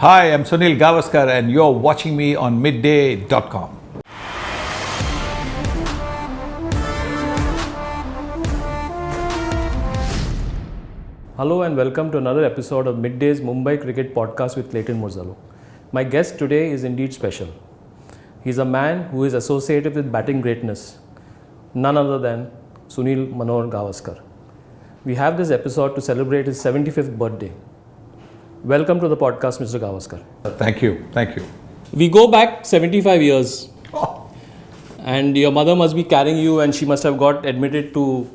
Hi, I'm Sunil Gavaskar and you're watching me on midday.com. Hello and welcome to another episode of Midday's Mumbai Cricket Podcast with Clayton Murzello. My guest today is indeed special. He's a man who is associated with batting greatness, none other than Sunil Gavaskar. We have this episode to celebrate his 75th birthday. Welcome to the podcast, Mr. Gavaskar. Thank you. We go back 75 years. Oh. And your mother must be carrying you and she must have got admitted to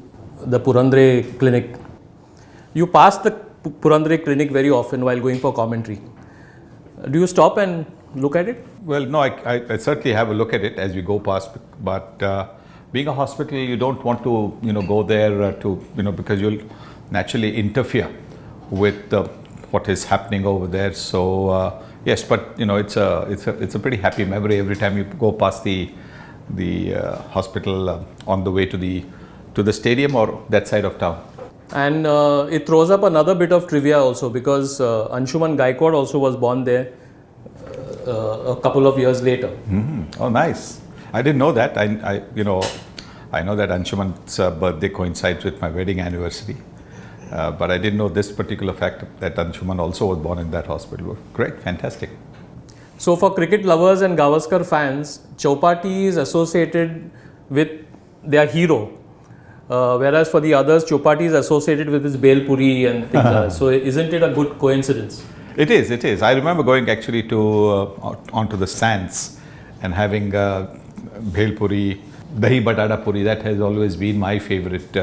the Purandre clinic. You pass the Purandre clinic very often while going for commentary. Do you stop and look at it? Well, no, I certainly have a look at it as we go past, but being a hospital, you don't want to, go there because you'll naturally interfere with what is happening over there. So yes, but it's a pretty happy memory every time you go past the hospital on the way to the stadium or that side of town. And it throws up another bit of trivia also because Anshuman Gaikwad also was born there a couple of years later. Mm-hmm. Oh, nice! I didn't know that. I know that Anshuman's birthday coincides with my wedding anniversary. But I didn't know this particular fact that Anshuman also was born in that hospital. Great, fantastic. So for cricket lovers and Gavaskar fans, Chowpatty is associated with their hero. Whereas for the others, Chowpatty is associated with his Belpuri and things like that. So isn't it a good coincidence? It is. I remember going actually onto the sands and having Belpuri, Dahi Batata Puri. That has always been my favorite.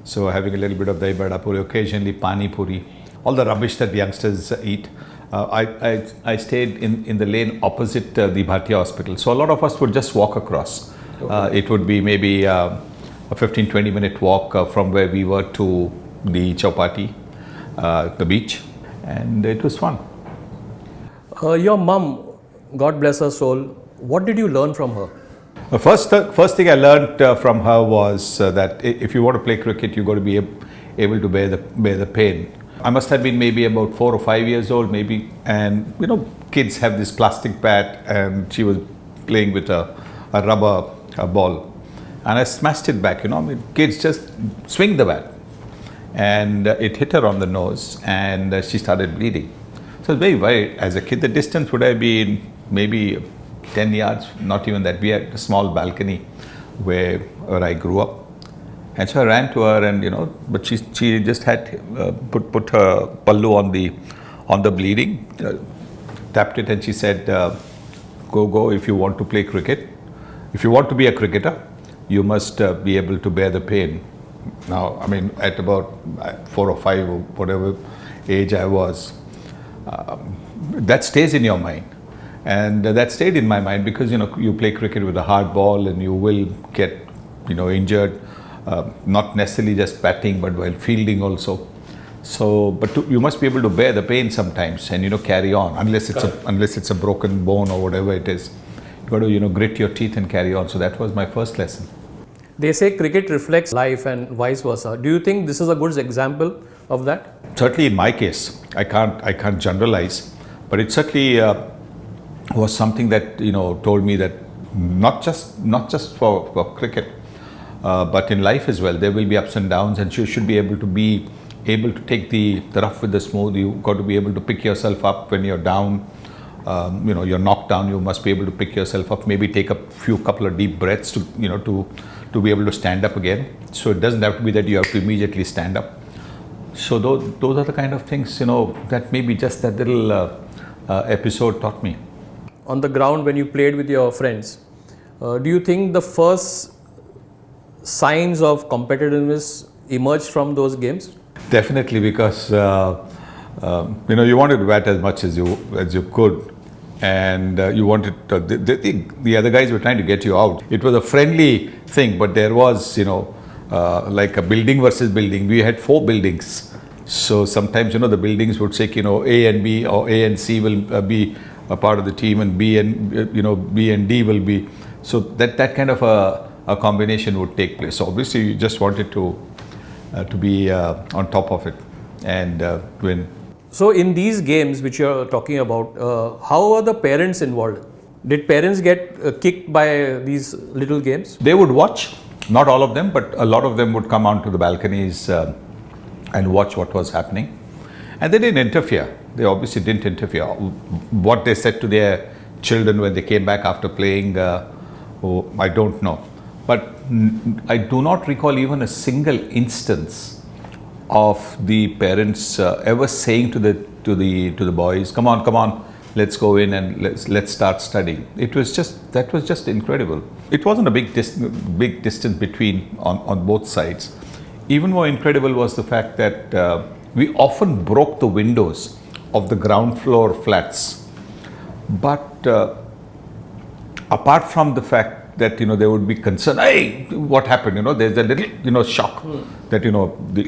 So having a little bit of Dahi Batata Puri, occasionally Pani Puri, all the rubbish that the youngsters eat. I stayed in the lane opposite the Bhartiya Hospital. So a lot of us would just walk across. Okay. It would be maybe a 15-20 minute walk from where we were to the Chowpatty, the beach, and it was fun. Your mum, God bless her soul, what did you learn from her? The first thing I learned from her was that if you want to play cricket, you've got to be able to bear the pain. I must have been maybe about 4 or 5 years old, maybe, and kids have this plastic bat, and she was playing with a rubber ball, and I smashed it back. Kids just swing the bat, and it hit her on the nose, and she started bleeding. So very wide. As a kid, the distance would have been maybe 10 yards, not even that. We had a small balcony where I grew up. And so I ran to her and, but she just had put her pallu on the bleeding, tapped it, and she said, go if you want to play cricket. If you want to be a cricketer, you must be able to bear the pain. Now, at about 4 or 5 or whatever age I was, that stays in your mind. And that stayed in my mind because, you play cricket with a hard ball and you will get, injured, not necessarily just batting, but while fielding also. So, but you must be able to bear the pain sometimes and, carry on, unless it's a broken bone or whatever it is. You've got to, grit your teeth and carry on. So that was my first lesson. They say cricket reflects life and vice versa. Do you think this is a good example of that? Certainly in my case, I can't generalize, but it certainly was something that told me that not just for cricket, but in life as well, there will be ups and downs, and you should be able to take the rough with the smooth. You've got to be able to pick yourself up when you're down. You're knocked down. You must be able to pick yourself up. Maybe take a couple of deep breaths to be able to stand up again. So it doesn't have to be that you have to immediately stand up. So those are the kind of things that maybe just that little episode taught me. On the ground, when you played with your friends, do you think the first signs of competitiveness emerged from those games? Definitely, because you wanted to bat as much as you could, and you wanted the other guys were trying to get you out. It was a friendly thing, but there was like a building versus building. We had 4 buildings, so sometimes the buildings would say A and B or A and C will be a part of the team, and B and D will be. So that kind of a combination would take place. So obviously, you just wanted to be on top of it and win. So in these games which you're talking about, how are the parents involved? Did parents get kicked by these little games? They would watch, not all of them, but a lot of them would come onto the balconies and watch what was happening. And they didn't interfere. They obviously didn't interfere. What they said to their children when they came back after playing, I don't know. But I do not recall even a single instance of the parents ever saying to the boys, "Come on, let's go in and let's start studying." That was just incredible. It wasn't a big distance between on both sides. Even more incredible was the fact that we often broke the windows of the ground floor flats. But apart from the fact that there would be concern, hey, what happened? There's a little shock that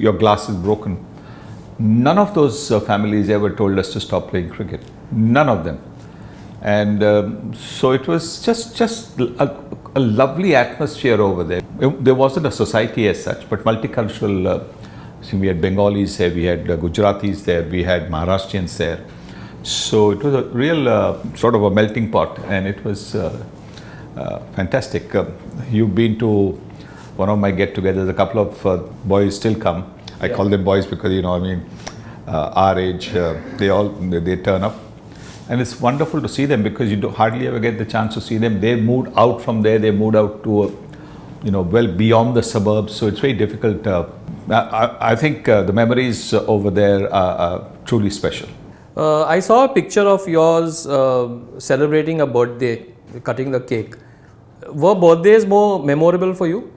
your glass is broken. None of those families ever told us to stop playing cricket. None of them. And so it was just a lovely atmosphere over there. There wasn't a society as such, but multicultural. We had Bengalis there, we had Gujaratis there, we had Maharashtrians there. So it was a real sort of a melting pot, and it was fantastic. You've been to one of my get-togethers. A couple of boys still come. I call them boys because our age. They turn up, and it's wonderful to see them because you hardly ever get the chance to see them. They moved out from there. They moved out to well beyond the suburbs. So it's very difficult. I think the memories over there are truly special. I saw a picture of yours celebrating a birthday, cutting the cake. Were birthdays more memorable for you?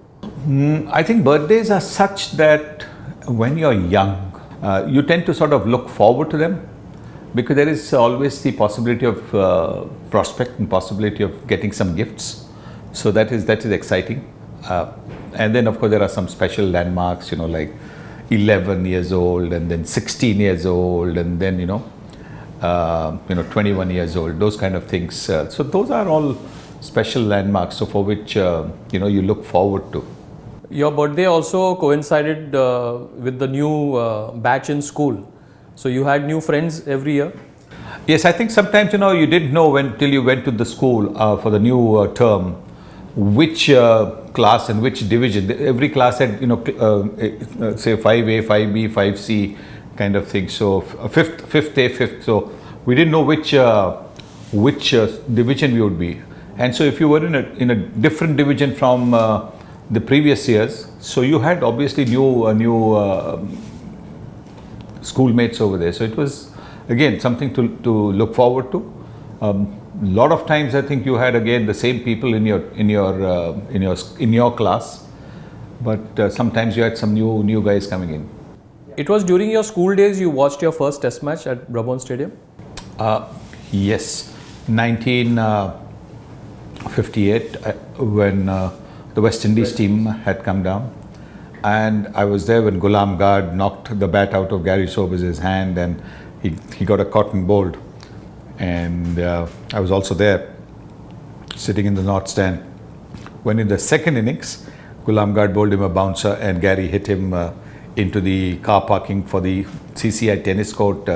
I think birthdays are such that when you're young, you tend to sort of look forward to them because there is always the possibility of prospect and possibility of getting some gifts. So that is exciting. And then of course there are some special landmarks, like 11 years old and then 16 years old and then 21 years old, those kind of things. So those are all special landmarks, so for which you look forward to. Your birthday also coincided with the new batch in school, so you had new friends every year. Yes, I think sometimes you didn't know till you went to the school for the new term which class and which division. Every class had say 5A, 5B, 5C kind of thing. So fifth A, fifth. So we didn't know which division we would be. And so if you were in a different division from the previous years, so you had obviously new schoolmates over there. So it was again something to look forward to. Lot of times I think you had again the same people in your class, but sometimes you had some new guys coming in. It was during your school days you watched your first test match at Brabant Stadium? Yes, 1958 when the West Indies team had come down, and I was there when Ghulam Gard knocked the bat out of Gary Sobers's hand and he got a cotton bowled. And I was also there, sitting in the north stand, when in the second innings, Ghulam Gard bowled him a bouncer and Gary hit him into the car parking for the CCI tennis court.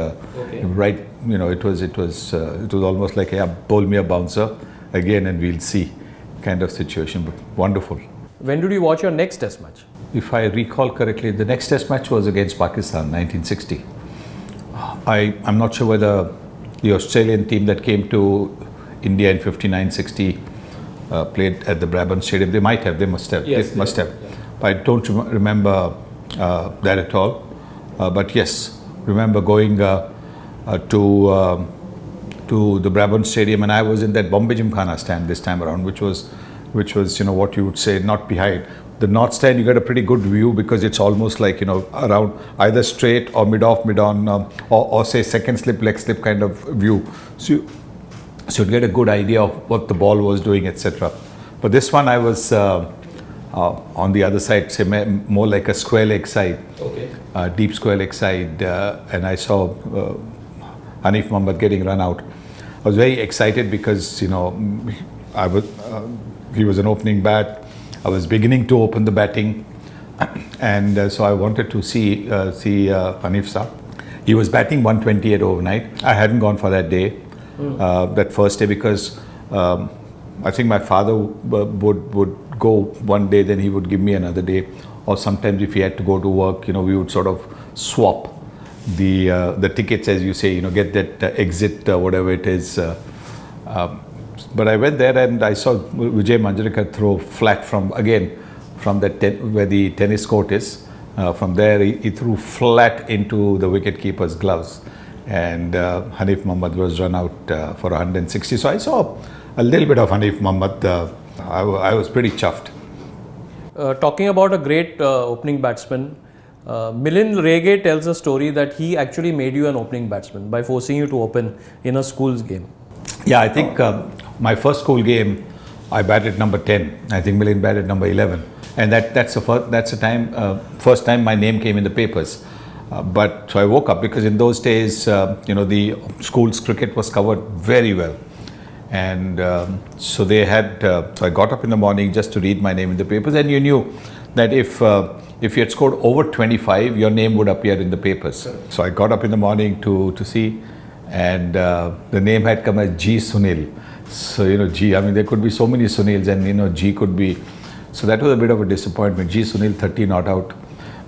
Right, it was almost like, bowl me a bouncer again and we'll see kind of situation, but wonderful. When did you watch your next test match? If I recall correctly, the next test match was against Pakistan, 1960. I'm not sure whether the Australian team that came to India in 59-60 played at the Brabant Stadium. They must have. Yes, they must have. But I don't remember that at all. But yes, remember going to the Brabant Stadium, and I was in that Bombay Gymkhana stand this time around, which was what you would say not behind. The north stand, you get a pretty good view because it's almost like, around either straight or mid-off, mid-on, or say second slip, leg slip kind of view. So you'd get a good idea of what the ball was doing, etc. But this one I was on the other side, say more like a square leg side, deep square leg side, and I saw Hanif Mohammad getting run out. I was very excited because, he was an opening bat. I was beginning to open the batting, and so I wanted to see Hanif Saab. He was batting 128 overnight. I hadn't gone for that day, that first day, because I think my father would go one day, then he would give me another day, or sometimes if he had to go to work, we would sort of swap the tickets, as you say, get that exit, whatever it is. But I went there and I saw Vijay Manjrekar throw flat from that where the tennis court is. From there, he threw flat into the wicket-keeper's gloves, and Hanif Mohammad was run out for 160. So I saw a little bit of Hanif Mohammad. I was pretty chuffed. Talking about a great opening batsman, Milind Rege tells a story that he actually made you an opening batsman by forcing you to open in a school's game. Yeah, I think my first school game, I batted number 10. I think Milind batted number 11. And that's the first time my name came in the papers. But so I woke up, because in those days, the school's cricket was covered very well. And so they had, so I got up in the morning just to read my name in the papers. And you knew that if you had scored over 25, your name would appear in the papers. So I got up in the morning to see, and the name had come as G. Sunil. So, G, there could be so many Sunils, and, G could be. So that was a bit of a disappointment. G. Sunil, 30 not out.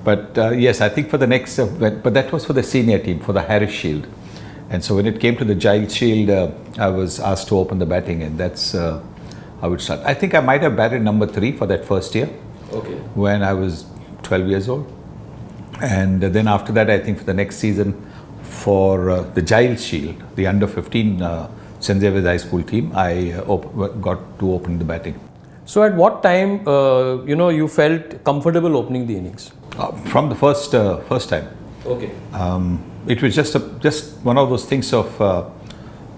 But yes, I think for the next, but that was for the senior team, for the Harris Shield. And so when it came to the Giles Shield, I was asked to open the batting, and that's how it started. I think I might have batted number 3 for that first year, when I was 12 years old. And then after that, I think for the next season, for the Giles Shield, the under 15 St Xavier High School team, I got to open the batting. So at what time, you felt comfortable opening the innings? From the first time. Okay. It was just one of those things of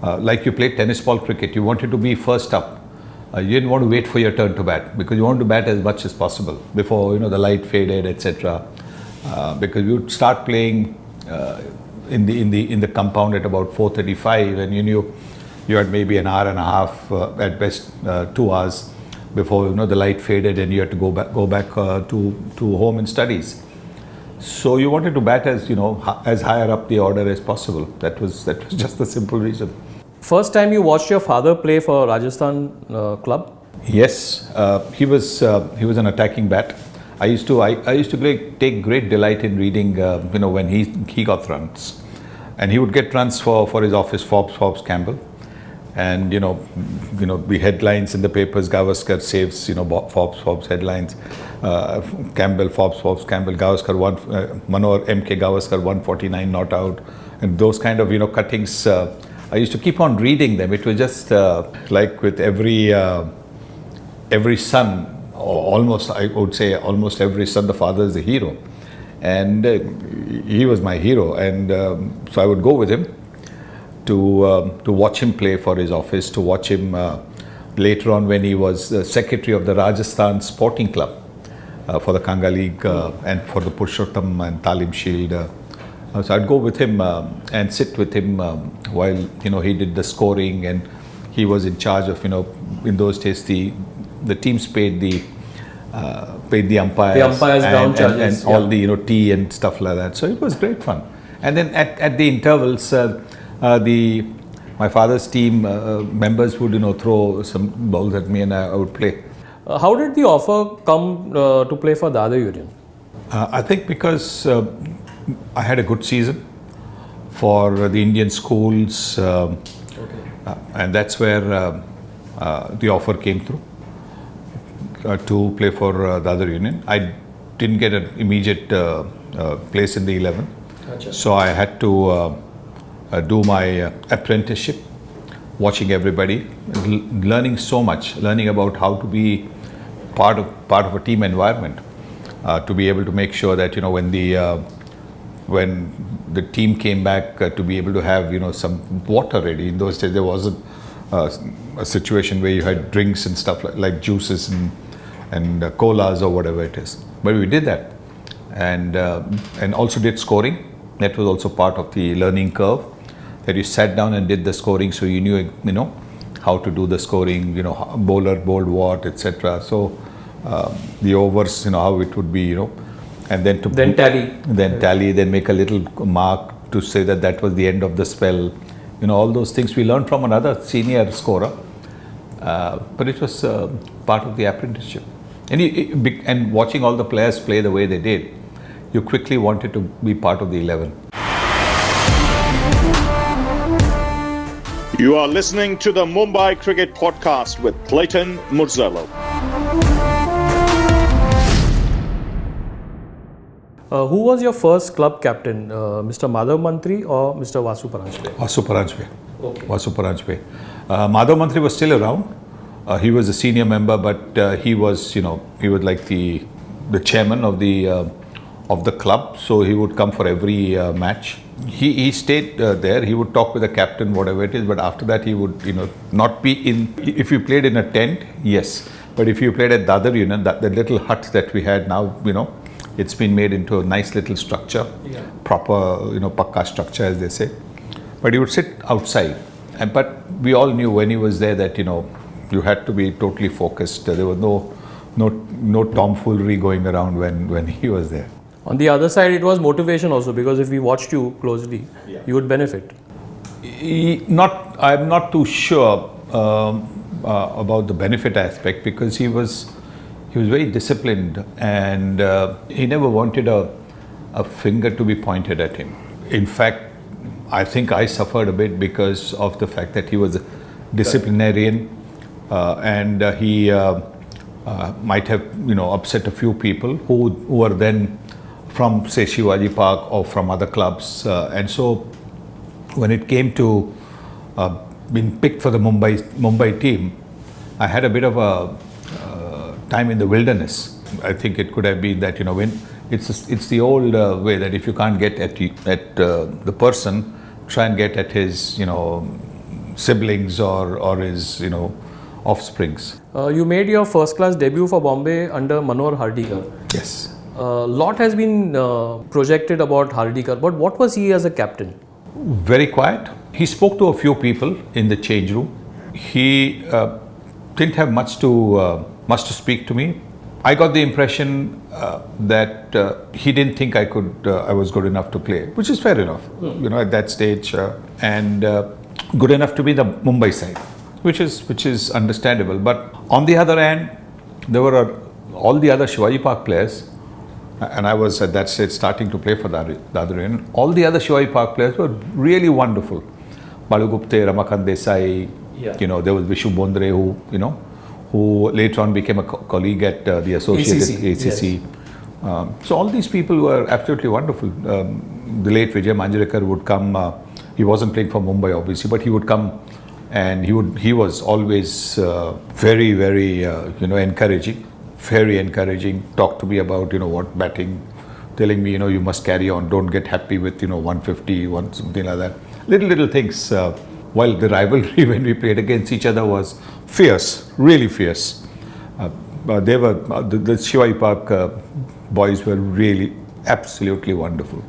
like you played tennis ball cricket. You wanted to be first up. You didn't want to wait for your turn to bat, because you wanted to bat as much as possible before the light faded, etc. Because you would start playing in the compound at about 4:35, and you knew you had maybe an hour and a half, at best 2 hours, before the light faded and you had to go back to home and studies. So you wanted to bat as higher up the order as possible. That was just the simple reason. First time you watched your father play for Rajasthan club? Yes, he was an attacking bat. I used to take great delight in reading when he got runs, and he would get runs for his office, Forbes Campbell. And the headlines in the papers: Gavaskar saves, Forbes headlines, Campbell, Forbes Campbell, Gavaskar Manor MK Gavaskar 149 not out, and those kind of cuttings. I used to keep on reading them. It was just like with every son, or almost, I would say almost every son, the father is the hero, and he was my hero. And so I would go with him to watch him play for his office, to watch him later on when he was secretary of the Rajasthan Sporting Club for the Kanga League and for the Purushottam and Talim Shield. So I'd go with him and sit with him while he did the scoring, and he was in charge of in those days the teams paid the umpires, ground charges, and all the tea and stuff like that. So it was great fun. And then at the intervals, my father's team members would throw some balls at me, and I would play. How did the offer come to play for Dadar Union? I think because I had a good season for the Indian schools, and that's where the offer came through to play for Dadar Union. I didn't get an immediate place in the 11, so I had to do my apprenticeship, watching everybody, learning so much, learning about how to be part of a team environment, to be able to make sure that when the team came back, to be able to have some water ready. In those days there wasn't a situation where you had drinks and stuff like juices and colas or whatever it is, but we did that, and also did scoring. That was also part of the learning curve, that you sat down and did the scoring, so you knew how to do the scoring, bowler bowled what, etc. So the overs, how it would be, and then tally, then make a little mark, to say that that was the end of the spell. All those things we learned from another senior scorer. But it was part of the apprenticeship. And watching all the players play the way they did, you quickly wanted to be part of the 11. You are listening to the Mumbai Cricket Podcast with Clayton Murzello. Who was your first club captain, Mr. Madhav Mantri or Mr. Vasu Paranjpe? Vasu Paranjpe. Okay. Vasu Paranjpe. Madhav Mantri was still around. He was a senior member, but he was like the chairman of the club. So he would come for every match. He stayed there. He would talk with the captain, whatever it is. But after that, he would not be in. If you played in a tent, yes. But if you played at Dadar Union, the little hut that we had now, it's been made into a nice little structure, proper, pakka structure, as they say. But he would sit outside. But we all knew when he was there that, you had to be totally focused. There was no tomfoolery going around when he was there. On the other side, it was motivation also, because if we watched you closely, you would benefit. I'm not too sure about the benefit aspect, because he was very disciplined, and he never wanted a finger to be pointed at him. In fact, I think I suffered a bit because of the fact that he was a disciplinarian, and he might have upset a few people who were then from, say, Shivaji Park or from other clubs, and so when it came to being picked for the Mumbai team, I had a bit of a time in the wilderness. I think it could have been that when it's the old way that if you can't get at the person, try and get at his siblings or his offsprings. You made your first class debut for Bombay under Manohar Hardikar. Yes. A lot has been projected about Hardikar, but what was he as a captain? Very quiet. He spoke to a few people in the change room. He didn't have much to speak to me. I got the impression that he didn't think I was good enough to play, which is fair enough, at that stage, and good enough to be the Mumbai side, which is understandable. But on the other hand, there were all the other Shivaji Park players, and I was at that stage starting to play for Dadar Union. All the other Shivaji Park players were really wonderful. Balu Gupte, Ramakant Desai, there was Vishu Bondre, who later on became a colleague at the associated ACC. Yes. So all these people were absolutely wonderful. The late Vijay Manjrekar would come. He wasn't playing for Mumbai, obviously, but he would come, and he was always very, very encouraging. Very encouraging. Talked to me about what batting, telling me you must carry on. Don't get happy with 150, something like that. Little things. While the rivalry when we played against each other was fierce, really fierce. They were the Shivaji Park boys were really absolutely wonderful.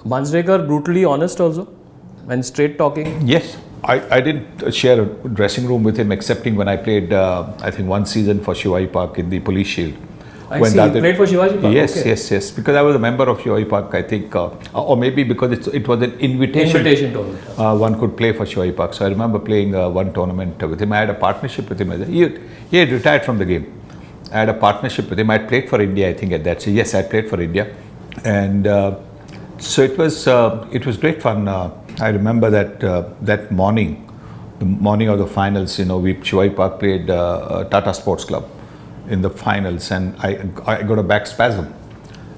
Manjrekar brutally honest also, and straight talking. Yes. I didn't share a dressing room with him, excepting when I played, I think, one season for Shivaji Park in the Police Shield. I see, you played for Shivaji Park? Yes, okay. yes. Because I was a member of Shivaji Park, I think, or maybe because it was an invitation tournament. One could play for Shivaji Park. So I remember playing one tournament with him. I had a partnership with him. He had retired from the game. I had a partnership with him. I played for India, I think, at that. So yes, I played for India, and so it was great fun. I remember that morning, the morning of the finals, Shivaji Park played Tata Sports Club in the finals, and I got a back spasm,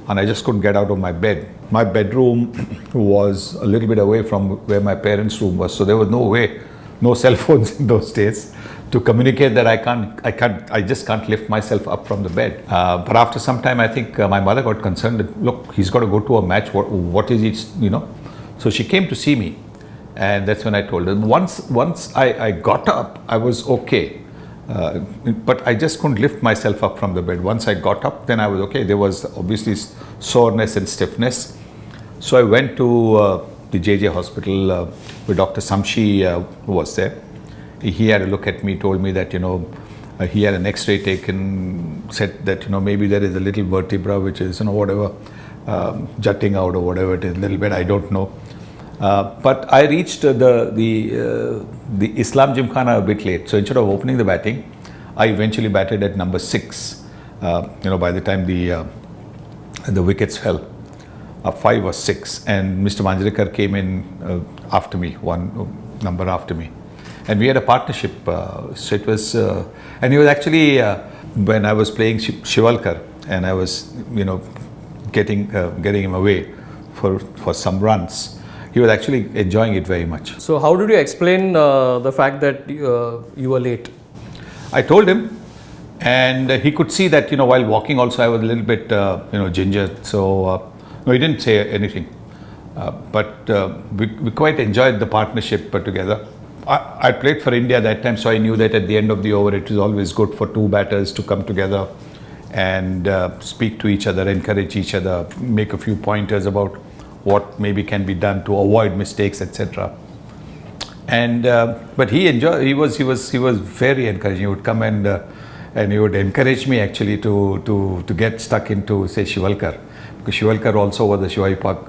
and I just couldn't get out of my bed. My bedroom was a little bit away from where my parents' room was, so there was no cell phones in those days to communicate that I just can't lift myself up from the bed. But after some time, I think my mother got concerned that, look, he's got to go to a match. What is he, So she came to see me, and that's when I told her. Once I got up, I was okay. But I just couldn't lift myself up from the bed. Once I got up, then I was okay. There was obviously soreness and stiffness. So I went to the JJ hospital where Dr. Samshi was there. He had a look at me, told me that, he had an X-ray taken, said that, maybe there is a little vertebra, which is, whatever. jutting out or whatever it is, a little bit, I don't know. But I reached the Islam Gymkhana a bit late. So instead of opening the batting, I eventually batted at number 6. By the time the wickets fell, 5 or 6, and Mr. Manjrekar came in after me, one number after me, and we had a partnership. So it was, and he was actually when I was playing Shivalkar, and I was getting him away for some runs. He was actually enjoying it very much. So how did you explain the fact that you were late? I told him, and he could see that while walking also I was a little bit gingered. So no, he didn't say anything, but we quite enjoyed the partnership together. I played for India that time, so I knew that at the end of the over it is always good for two batters to come together and speak to each other, encourage each other, make a few pointers about what maybe can be done to avoid mistakes, etc. And but he enjoyed. He was very encouraging. He would come and he would encourage me actually to get stuck into, say, Shivalkar, because Shivalkar also was the Shivaji Park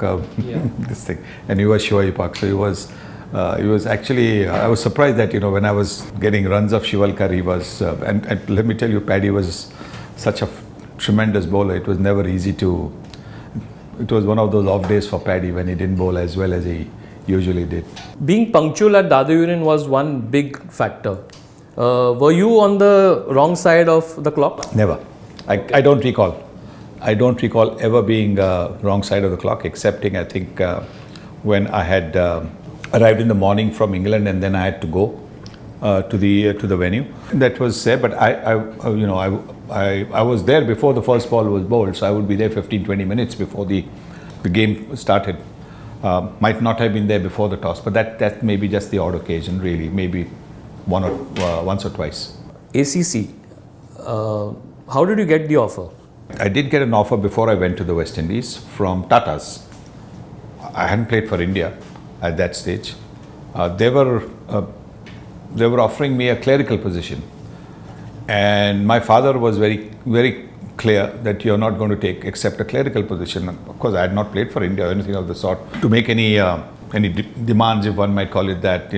this thing, and he was Shivaji Park. So he was actually. I was surprised that when I was getting runs of Shivalkar, he was. And let me tell you, Paddy was such a tremendous bowler. It was never easy to. It was one of those off days for Paddy when he didn't bowl as well as he usually did. Being punctual at Dadar Union was one big factor. Were you on the wrong side of the clock? Never. I don't recall. I don't recall ever being wrong side of the clock, excepting I think when I had arrived in the morning from England and then I had to go to the venue. That was there, but I was there before the first ball was bowled, so I would be there 15-20 minutes before the game started. Might not have been there before the toss, but that may be just the odd occasion, really, maybe once or twice. ACC, how did you get the offer? I did get an offer before I went to the West Indies from Tata's. I hadn't played for India at that stage. They were offering me a clerical position, and my father was very, very clear that you're not going to accept a clerical position. Of course, I had not played for India or anything of the sort to make any demands, if one might call it that,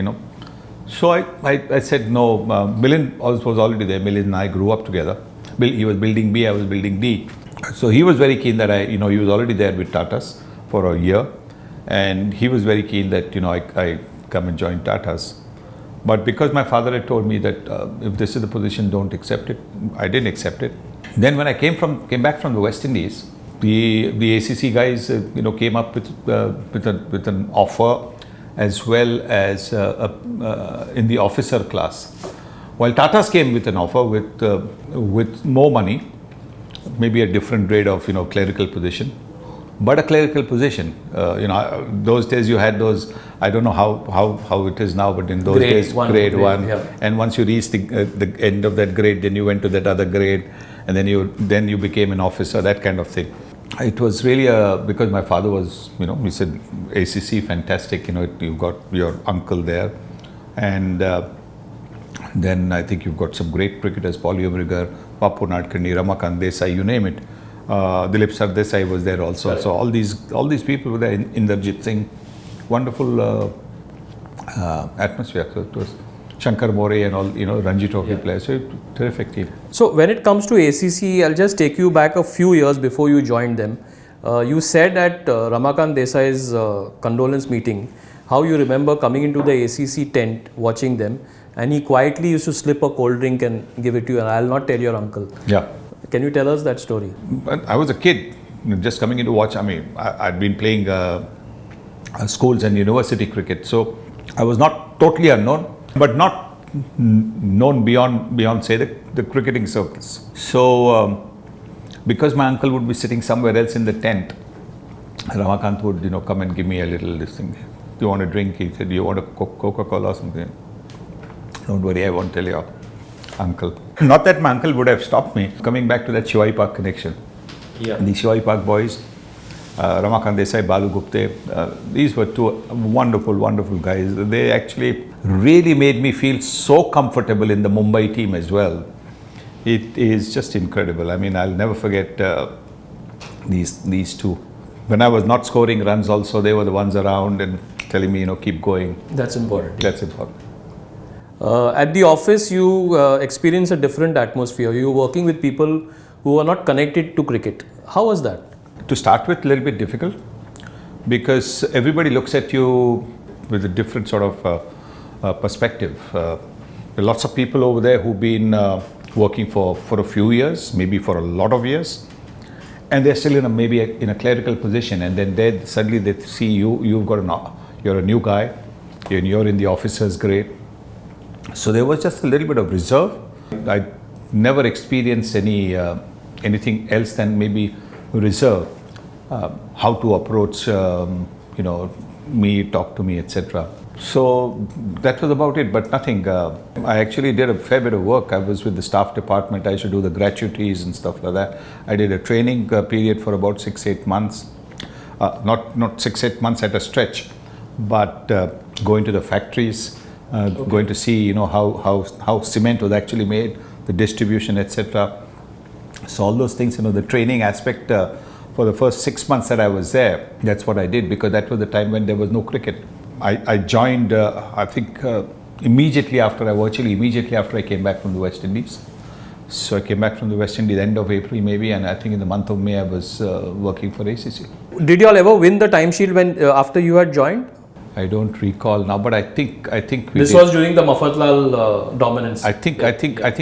So I said no. Milind was already there. Milind and I grew up together. He was building B, I was building D. So he was very keen that he was already there with Tata's for a year, and he was very keen that I come and join Tata's. But because my father had told me that if this is the position, don't accept it, I didn't accept it. Then when I came back from the West Indies, the ACC guys came up with an offer as well as in the officer class. While Tata's came with an offer with more money, maybe a different grade of clerical position, but a clerical position. Those days you had those. I don't know how it is now, but in those days, grade one. Yeah. And once you reached the end of that grade, then you went to that other grade, and then you became an officer. That kind of thing. It was really because my father was, he said ACC fantastic. You've got your uncle there, and then I think you've got some great cricketers: Paul Yumrigar, Papu Nadkarni, Ramakant Desai, you name it. Dilip Sardesai was there also. Right. So all these people were there. Inderjit Singh, wonderful atmosphere. So it was Shankar More and all, Ranji Trophy players. So terrific team. So when it comes to ACC, I'll just take you back a few years before you joined them. You said at Ramakant Desai's condolence meeting how you remember coming into the ACC tent watching them, and he quietly used to slip a cold drink and give it to you, and I'll not tell your uncle. Yeah. Can you tell us that story? I was a kid, just coming in to watch. I mean, I'd been playing schools and university cricket, so I was not totally unknown, but not known beyond say the cricketing circles. So because my uncle would be sitting somewhere else in the tent, Ramakant would come and give me a little this thing. Do you want a drink? He said, do you want a Coca-Cola or something? Don't worry, I won't tell your uncle. Not that my uncle would have stopped me. Coming back to that Shivaji Park connection. Yeah. The Shivaji Park boys, Ramakant Desai, Balu Gupte, these were two wonderful, wonderful guys. They actually really made me feel so comfortable in the Mumbai team as well. It is just incredible. I mean, I'll never forget these two. When I was not scoring runs also, they were the ones around and telling me, keep going. That's important. That's important. At the office, you experience a different atmosphere. You're working with people who are not connected to cricket. How was that? To start with, a little bit difficult because everybody looks at you with a different sort of perspective. There are lots of people over there who've been working for a few years, maybe for a lot of years, and they're still in a clerical position, and then suddenly they see you're a new guy, you're in the officer's grade. So there was just a little bit of reserve. I never experienced anything else than maybe reserve. How to approach, me, talk to me, etc. So that was about it, but nothing. I actually did a fair bit of work. I was with the staff department. I used to do the gratuities and stuff like that. I did a training period for about 6-8 months. Not 6-8 months at a stretch, but going to the factories, going to see how cement was actually made, the distribution, etc. So all those things, the training aspect for the first 6 months that I was there, that's what I did, because that was the time when there was no cricket. I joined, immediately after I came back from the West Indies. So I came back from the West Indies end of April maybe, and I think in the month of May I was working for ACC. Did you all ever win the time shield when after you had joined? I don't recall now, but I think we this did. Was during the Mafatlal dominance. I think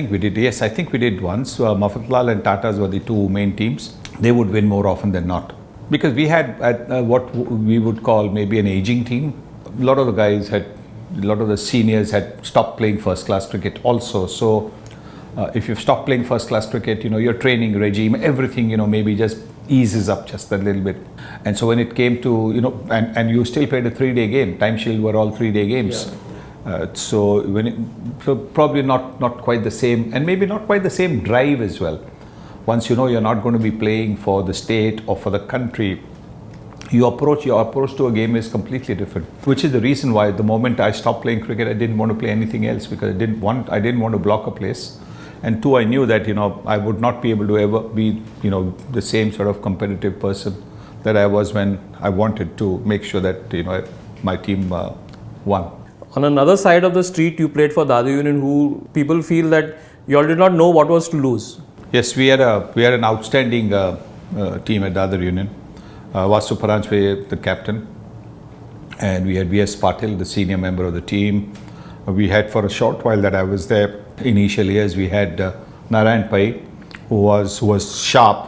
we did. Yes, I think we did once. Mafatlal and Tatas were the two main teams. They would win more often than not, because we had what we would call maybe an aging team. A lot of the seniors had stopped playing first class cricket also. So if you've stopped playing first class cricket, your training regime, everything, maybe just eases up just a little bit. And so when it came to, and you still played a 3-day game. Time Shield were all 3-day games. Yeah. So probably not quite the same, and maybe not quite the same drive as well. Once you're not going to be playing for the state or for the country, your approach to a game is completely different. Which is the reason why the moment I stopped playing cricket, I didn't want to play anything else, because I didn't want to block a place. And two, I knew that I would not be able to ever be the same sort of competitive person that I was when I wanted to make sure that my team won. On another side of the street, you played for Dadar Union, who people feel that you all did not know what was to lose. Yes, we had an outstanding team at Dadar Union. Vasu Paranjpe, the captain, and we had V.S. Patil, the senior member of the team. We had, for a short while that I was there, initial years, we had Narayan Pai, who was sharp,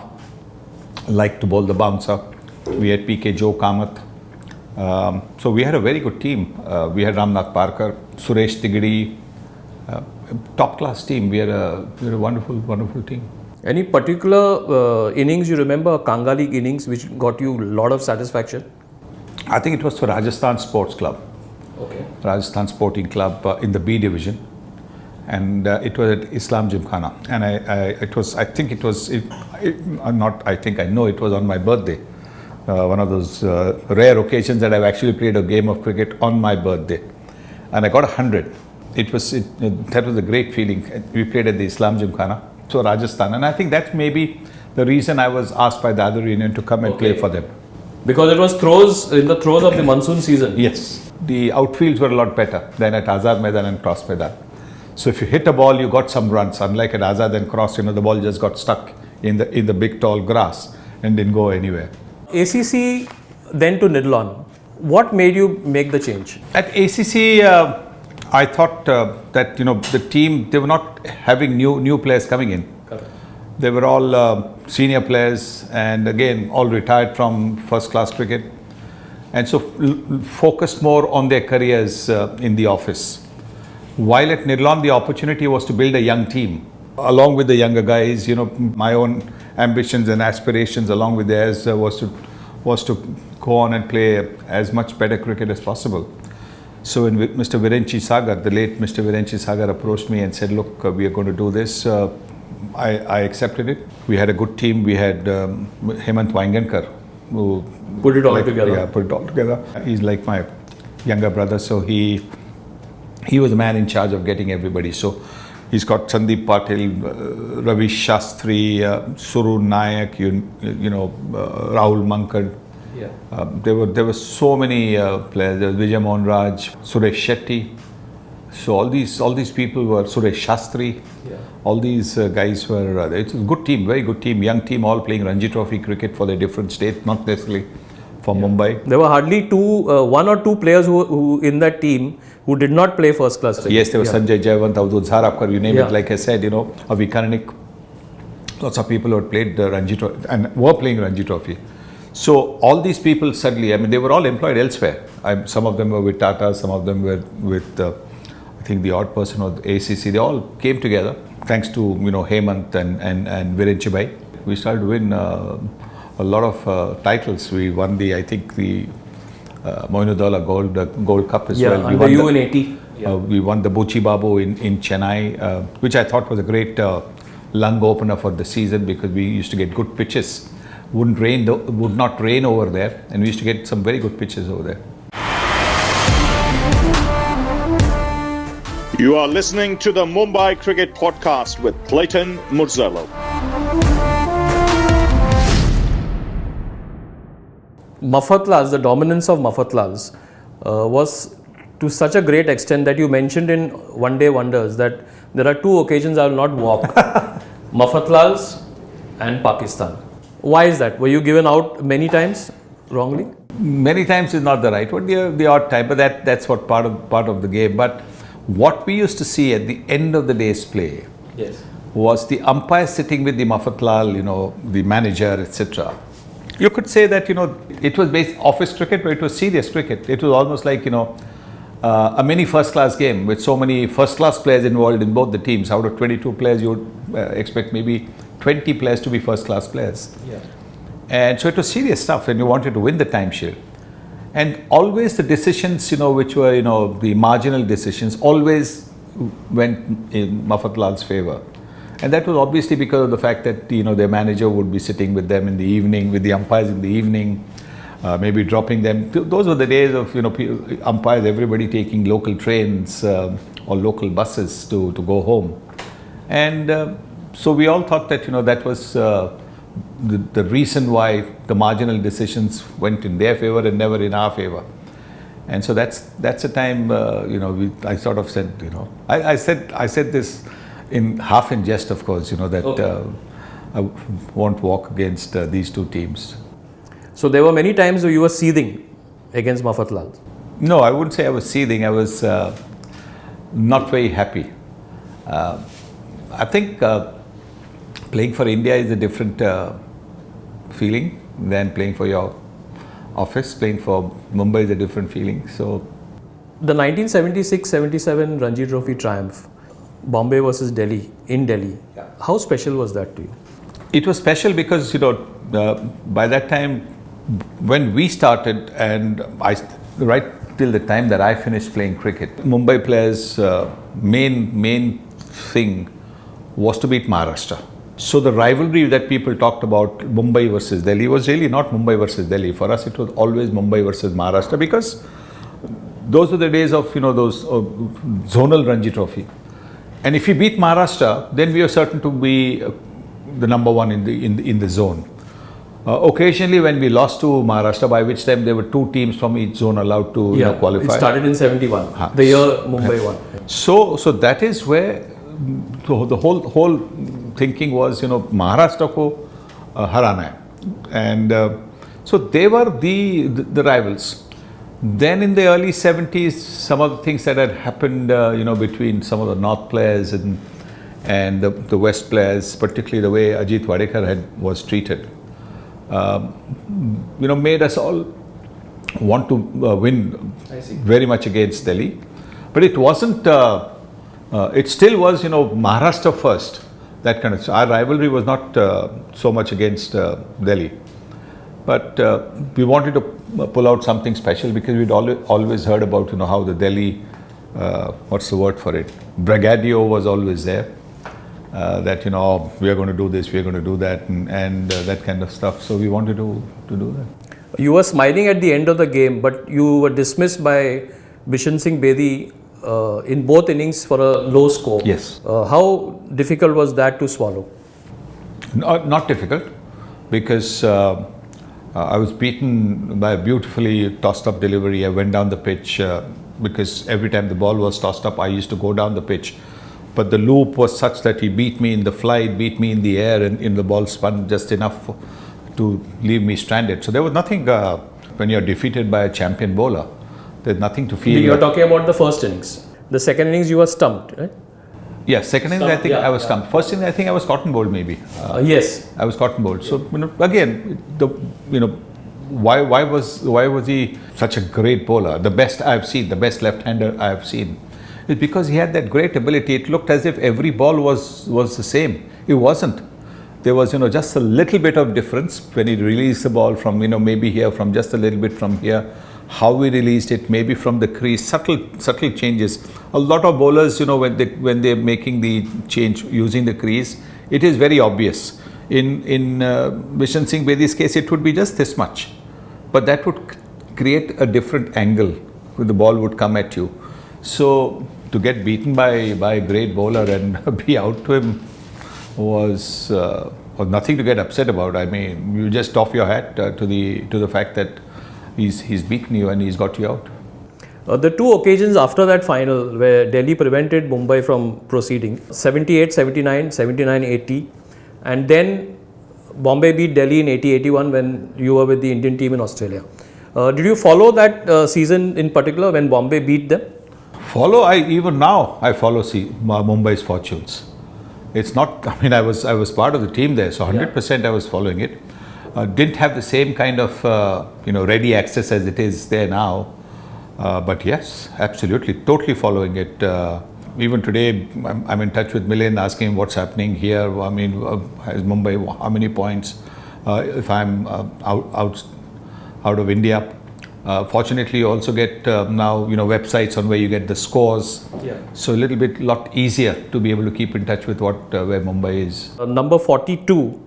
liked to bowl the bouncer. We had PK Joe Kamath. So we had a very good team. We had Ramnath Parkar, Suresh Tigidi, top class team. We had a wonderful team. Any particular innings you remember, Kanga League innings, which got you a lot of satisfaction? I think it was for Rajasthan Sports Club. Okay. Rajasthan Sporting Club in the B division, and it was at Islam Gymkhana, and I know it was on my birthday. One of those rare occasions that I've actually played a game of cricket on my birthday, and I got 100. That was a great feeling. We played at the Islam Gymkhana, so Rajasthan, and I think that's maybe the reason I was asked by the Dadar Union to come and play for them. Because it was in the throes of the monsoon season. Yes. The outfields were a lot better than at Azad Maidan and Cross Maidan. So if you hit a ball, you got some runs. Unlike at Azad and Cross, the ball just got stuck in the big tall grass and didn't go anywhere. ACC, then to Nidlon. What made you make the change? At ACC, I thought that the team, they were not having new players coming in. Correct. They were all senior players, and again all retired from first class cricket, and so focused more on their careers in the office. While at Nidlon, the opportunity was to build a young team along with the younger guys. My own ambitions and aspirations along with theirs was to go on and play as much better cricket as possible. So when Mr. Virenchi Sagar, the late Mr. Virenchi Sagar, approached me and said, look, we are going to do this, I accepted it. We had a good team. We had Hemant Vaingankar, who put it all together. Yeah, put it all together. He's like my younger brother, so he was the man in charge of getting everybody. So he's got Sandeep Patil, Ravi Shastri, Suru Nayak, Rahul Mankad. Yeah. There were so many players. There was Vijay Mohan Raj, Suresh Shetty. So all these people were Suresh Shastri. Yeah. All these guys were. It's a good team, very good team, young team, all playing Ranji Trophy cricket for their different states, not necessarily from Mumbai. There were hardly one or two players who in that team who did not play first class cricket. Yes, there was Sanjay Jayawant, Avdut Zarapkar, you name Yeah. it. Like I said, Avi Karnik. Lots of people who had played the Ranji Trophy and were playing Ranji Trophy. So all these people suddenly, they were all employed elsewhere. Some of them were with Tata, some of them were with, I think the odd person or the ACC. They all came together, thanks to Hemant and Viren Chibai. We started to win a lot of titles. We won the Moinudollah Gold Cup as well. Under U80. We won the Buchi Babu in Chennai, which I thought was a great lung opener for the season because we used to get good pitches. Would not rain over there, and we used to get some very good pitches over there. You are listening to the Mumbai Cricket Podcast with Clayton Murzello. Mafatlals, the dominance of Mafatlals was to such a great extent that you mentioned in One Day Wonders that there are two occasions I will not walk. Mafatlals and Pakistan. Why is that? Were you given out many times wrongly? Many times is not the right word, the odd time, but that's what part of the game. But what we used to see at the end of the day's play was the umpire sitting with the Mafatlal, the manager, etc. You could say that, it was based office cricket, but it was serious cricket. It was almost like, a mini first-class game with so many first-class players involved in both the teams. Out of 22 players, you would expect maybe 20 players to be first-class players. Yeah. And so it was serious stuff, and you wanted to win the time shield. And always the decisions, which were, the marginal decisions, always went in Mafatlal's favor. And that was obviously because of the fact that, their manager would be sitting with them in the evening, with the umpires in the evening, maybe dropping them. Those were the days of, umpires, everybody taking local trains or local buses to go home. And so we all thought that, that was the reason why the marginal decisions went in their favor and never in our favor. And so that's a time, I sort of said, I said this half in jest, of course, that I won't walk against these two teams. So there were many times where you were seething against Mafatlal. No, I wouldn't say I was seething. I was not very happy. I think playing for India is a different feeling than playing for your office. Playing for Mumbai is a different feeling. So, the 1976-77 Ranji Trophy triumph, Bombay versus Delhi, in Delhi. Yeah. How special was that to you? It was special because, by that time, when we started and right till the time that I finished playing cricket, Mumbai players' main thing was to beat Maharashtra. So the rivalry that people talked about, Mumbai versus Delhi, was really not Mumbai versus Delhi. For us, it was always Mumbai versus Maharashtra because those were the days of, those zonal Ranji Trophy. And if we beat Maharashtra, then we are certain to be the number one in the zone. Occasionally, when we lost to Maharashtra, by which time there were two teams from each zone allowed to qualify. It started in 71, the year Mumbai won. So that is where the whole thinking was, Maharashtra ko harana hai. And so they were the rivals. Then in the early 70s, some of the things that had happened, between some of the North players and the West players, particularly the way Ajit Wadekar was treated, made us all want to win very much against Delhi. But it wasn't, it still was, Maharashtra first. That kind of, our rivalry was not so much against Delhi. But we wanted to pull out something special because we'd always heard about, how the Delhi, what's the word for it? Brigadier was always there. That, we are going to do this, we are going to do that, and that kind of stuff. So we wanted to do that. You were smiling at the end of the game, but you were dismissed by Bishan Singh Bedi in both innings for a low score. Yes. How difficult was that to swallow? Not difficult, because I was beaten by a beautifully tossed up delivery. I went down the pitch because every time the ball was tossed up, I used to go down the pitch. But the loop was such that he beat me in the flight, beat me in the air, and in the ball spun just enough to leave me stranded. So there was nothing, when you're defeated by a champion bowler, there's nothing to feel. You're talking about the first innings. The second innings you were stumped, right? Yeah, second innings I think I was stumped. First innings I think I was cotton bowled maybe. Yes. I was cotton bowled. So again, why was he such a great bowler? The best I've seen, the best left-hander I've seen. It's because he had that great ability. It looked as if every ball was the same. It wasn't. There was just a little bit of difference when he released the ball from maybe here, from just a little bit from here. How we released it, maybe from the crease, subtle changes. A lot of bowlers, when they're making the change using the crease, it is very obvious. In Vishan Singh Bedi's case, it would be just this much, but that would create a different angle when the ball would come at you. So to get beaten by a great bowler and be out to him was nothing to get upset about. I mean, you just doff your hat to the fact that he's beaten you and he's got you out. The two occasions after that final where Delhi prevented Mumbai from proceeding, 78-79, 79-80, and then Bombay beat Delhi in 80-81 when you were with the Indian team in Australia. Did you follow that season in particular when Bombay beat them? Even now I follow Mumbai's fortunes. It's not, I was part of the team there, so 100% I was following it. Didn't have the same kind of ready access as it is there now, but yes, absolutely, totally following it. Even today, I'm in touch with Milind, asking him what's happening here. Has Mumbai how many points? If I'm out of India. Fortunately, you also get now websites on where you get the scores. Yeah. So a lot easier to be able to keep in touch with where Mumbai is. Number 42,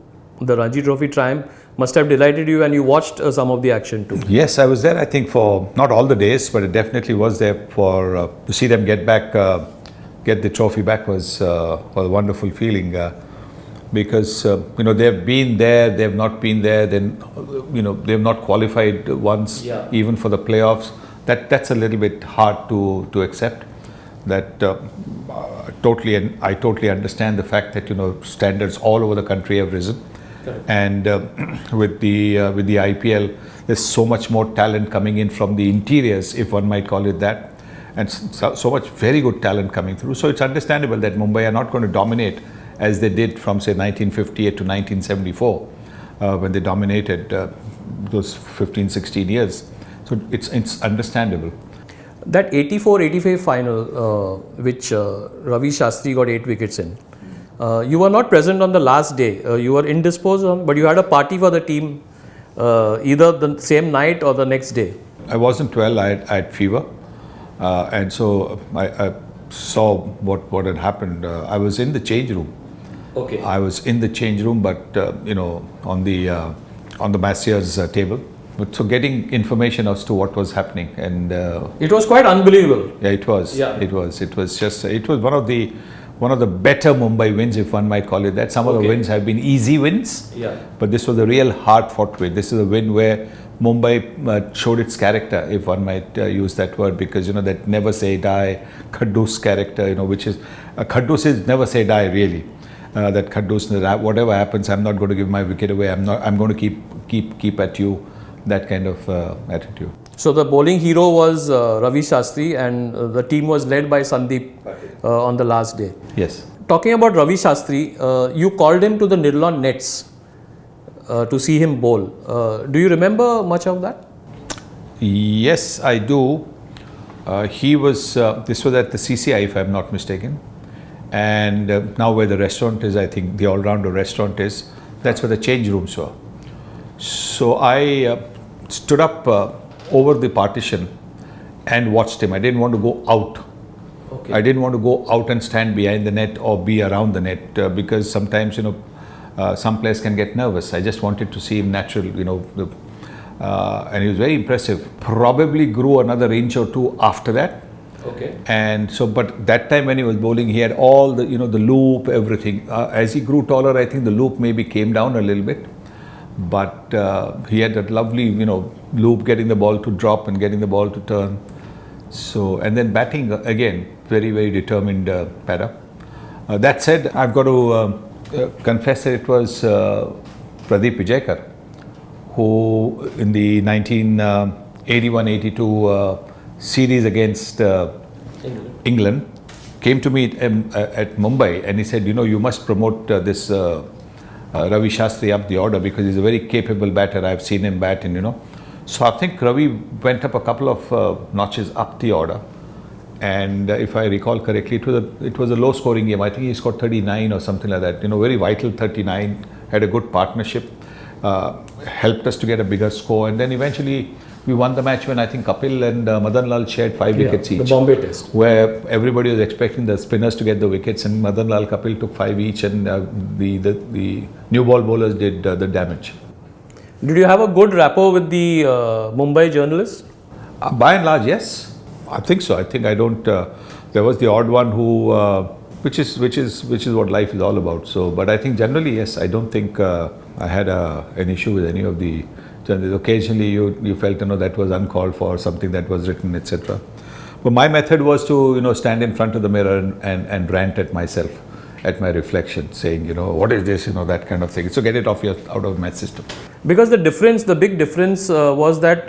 the Ranji Trophy triumph, must have delighted you, and you watched some of the action too. Yes, I was there. I think for not all the days, but it definitely was there for to see them get the trophy back was a wonderful feeling. Because they've been there, they've not been there, then they've not qualified once, even for the playoffs. That's a little bit hard to accept. That I totally understand the fact that standards all over the country have risen. Correct. And with the IPL, there's so much more talent coming in from the interiors, if one might call it that, and so much very good talent coming through. So it's understandable that Mumbai are not going to dominate as they did from say 1958 to 1974 when they dominated those 15-16 years. So it's understandable. That 84-85 final, which Ravi Shastri got 8 wickets in, you were not present on the last day. You were indisposed, but you had a party for the team either the same night or the next day. I wasn't well. I had fever, and so I saw what had happened. I was in the change room. Okay. I was in the change room, but on the massier's table. So getting information as to what was happening, and it was quite unbelievable. Yeah, it was. Yeah. It was one of the better Mumbai wins, if one might call it that. Some of the wins have been easy wins. Yeah. But this was a real hard-fought win. This is a win where Mumbai showed its character, if one might use that word, because that never say die, Khaddus character, which is Khaddus is never say die really. That Khaddus, whatever happens, I'm not going to give my wicket away. I'm going to keep at you. That kind of attitude. So the bowling hero was Ravi Shastri, and the team was led by Sandeep on the last day. Yes. Talking about Ravi Shastri, you called him to the Nirlawn nets to see him bowl. Do you remember much of that? Yes, I do. He was. This was at the CCI, if I'm not mistaken. And now where the restaurant is, I think the all-rounder restaurant is, that's where the change rooms were. So I stood up over the partition and watched him. I didn't want to go out. Okay. I didn't want to go out and stand behind the net or be around the net because sometimes, some players can get nervous. I just wanted to see him natural, and he was very impressive. Probably grew another inch or two after that. Okay. And so, but that time when he was bowling, he had all the, the loop, everything. As he grew taller, I think the loop maybe came down a little bit. but he had that lovely, loop, getting the ball to drop and getting the ball to turn. So, and then batting again, very, very determined batter. That said, I've got to confess that it was Pradeep Vijayakar who, in the 1981-82 series against England, came to me at Mumbai, and he said, you must promote this Ravi Shastri up the order, because he's a very capable batter. I've seen him bat, and So I think Ravi went up a couple of notches up the order. And if I recall correctly, it was a low scoring game. I think he scored 39 or something like that. Very vital 39, had a good partnership, helped us to get a bigger score. And then eventually we won the match when I think Kapil and Madan Lal shared 5 wickets each. The Bombay Test. Where everybody was expecting the spinners to get the wickets, and Madan Lal, Kapil took 5 each, and the new ball bowlers did the damage. Did you have a good rapport with the Mumbai journalists? By and large, yes. I think so. I think I don't. There was the odd one who, which is what life is all about. So, but I think generally, yes. I don't think I had an issue with any of the journalists. Occasionally, you felt that was uncalled for, something that was written, etc. But my method was to stand in front of the mirror and rant at myself, at my reflection, saying what is this, that kind of thing. So get it out of my system. Because the big difference was that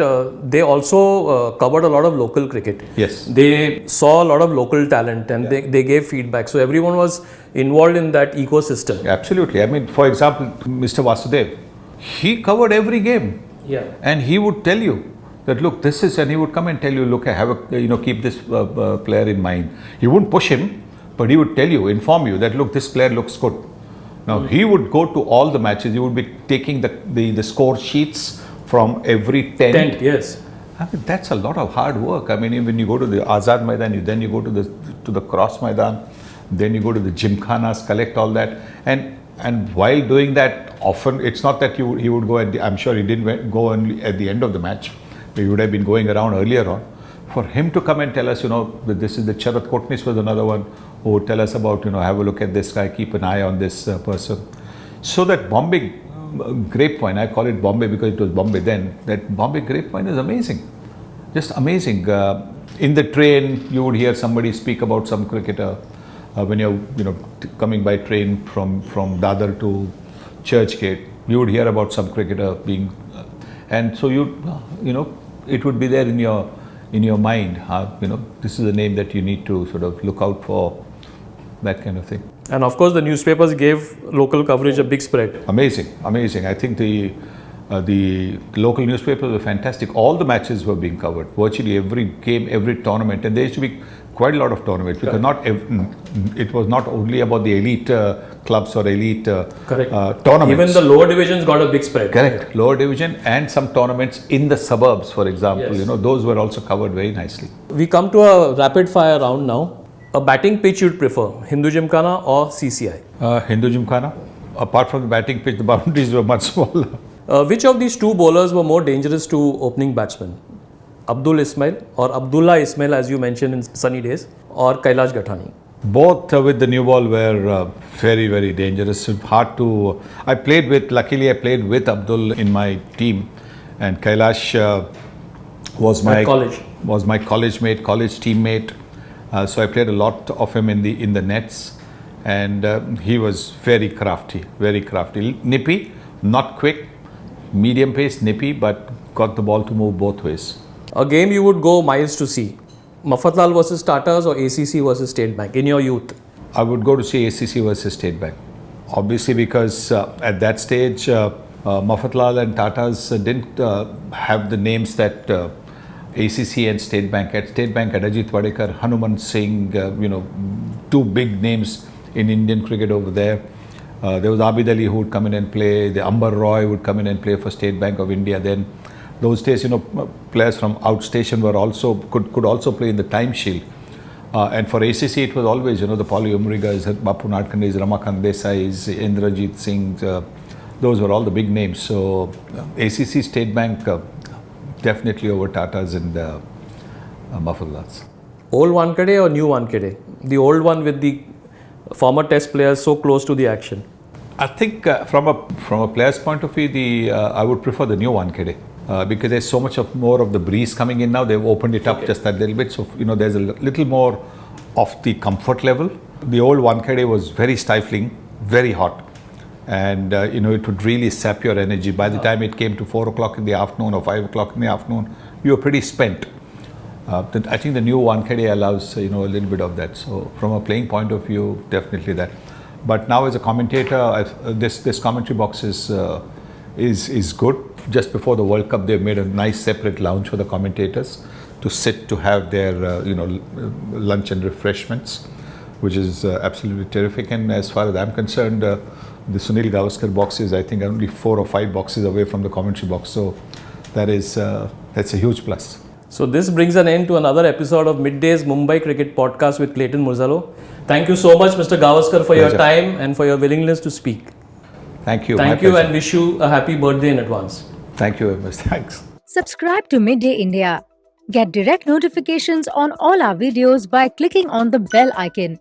they also covered a lot of local cricket. Yes. They saw a lot of local talent, and they gave feedback. So everyone was involved in that ecosystem. Absolutely. I mean, for example, Mr. Vasudev, he covered every game. Yeah. And he would tell you that, look, this is, and he would come and tell you, look, I have keep this player in mind. He wouldn't push him, but he would tell you, inform you that, look, this player looks good. Now, he would go to all the matches. He would be taking the score sheets from every tent. Yes. I mean, that's a lot of hard work. I mean, when you go to the Azad Maidan, then you go to the Cross Maidan, then you go to the Gymkhanas, collect all that. And while doing that, often, it's not that he would go I'm sure he didn't go only at the end of the match. He would have been going around earlier on. For him to come and tell us, that this is the Charat Kotnis was another one who would tell us about, have a look at this guy, keep an eye on this person. So that Bombay grapevine, I call it Bombay because it was Bombay then, that Bombay grapevine is amazing. Just amazing. In the train, you would hear somebody speak about some cricketer. When you're, coming by train from Dadar to Churchgate, you would hear about some cricketer being, and so it would be there in your mind. This is a name that you need to sort of look out for, that kind of thing. And of course, the newspapers gave local coverage a big spread. Amazing. I think the local newspapers were fantastic. All the matches were being covered, virtually every game, every tournament, and there used to be quite a lot of tournaments, because it was not only about the elite clubs or elite tournaments. Even the lower divisions got a big spread. Correct. Lower division and some tournaments in the suburbs, for example, Yes. Those were also covered very nicely. We come to a rapid fire round now. A batting pitch you'd prefer, Hindu Gymkhana or CCI? Hindu Gymkhana. Apart from the batting pitch, the boundaries were much smaller. Which of these two bowlers were more dangerous to opening batsmen? Abdul Ismail or Abdullah Ismail, as you mentioned in sunny days, or Kailash Gathani? Both with the new ball were very, very dangerous. Hard to. Luckily I played with Abdul in my team, and Kailash was my college mate, college teammate. So I played a lot of him in the nets, and he was very crafty, nippy, not quick, medium pace, nippy, but got the ball to move both ways. A game you would go miles to see, Mafatlal versus Tatas or ACC versus State Bank in your youth? I would go to see ACC versus State Bank, obviously, because at that stage Mafatlal and Tatas didn't have the names that ACC and State Bank. At State Bank, Ajit Wadekar, Hanuman Singh, two big names in Indian cricket over there. There was Abid Ali who would come in and play. The Ambar Roy would come in and play for State Bank of India. Then those days, players from outstation were also could also play in the time shield. And for ACC, it was always, the Paulie Umrigas, Bapu Nadkandis, Ramakant Desais, Indrajit Singh. Those were all the big names. So ACC, State Bank, definitely over Tatas and Mafatlals. Old Wankhede or new Wankhede? The old one with the former test players so close to the action. I think from a player's point of view, I would prefer the new 1KD because there's so much more of the breeze coming in now. They've opened it up just that little bit, so there's a little more of the comfort level. The old 1KD was very stifling, very hot, and it would really sap your energy. By the time it came to 4 o'clock in the afternoon or 5 o'clock in the afternoon, you were pretty spent. I think the new 1KD allows a little bit of that. So from a playing point of view, definitely that. But now as a commentator, this commentary box is good. Just before the World Cup, they've made a nice separate lounge for the commentators to sit to have their lunch and refreshments, which is absolutely terrific. And as far as I'm concerned, the Sunil Gavaskar box is, I think, only 4 or 5 boxes away from the commentary box. So that's a huge plus. So this brings an end to another episode of Midday's Mumbai Cricket Podcast with Clayton Murzello. Thank you so much, Mr. Gavaskar, for your time and for your willingness to speak. Thank you. Thank you, and wish you a happy birthday in advance. Thank you very much. Thanks. Subscribe to Midday India. Get direct notifications on all our videos by clicking on the bell icon.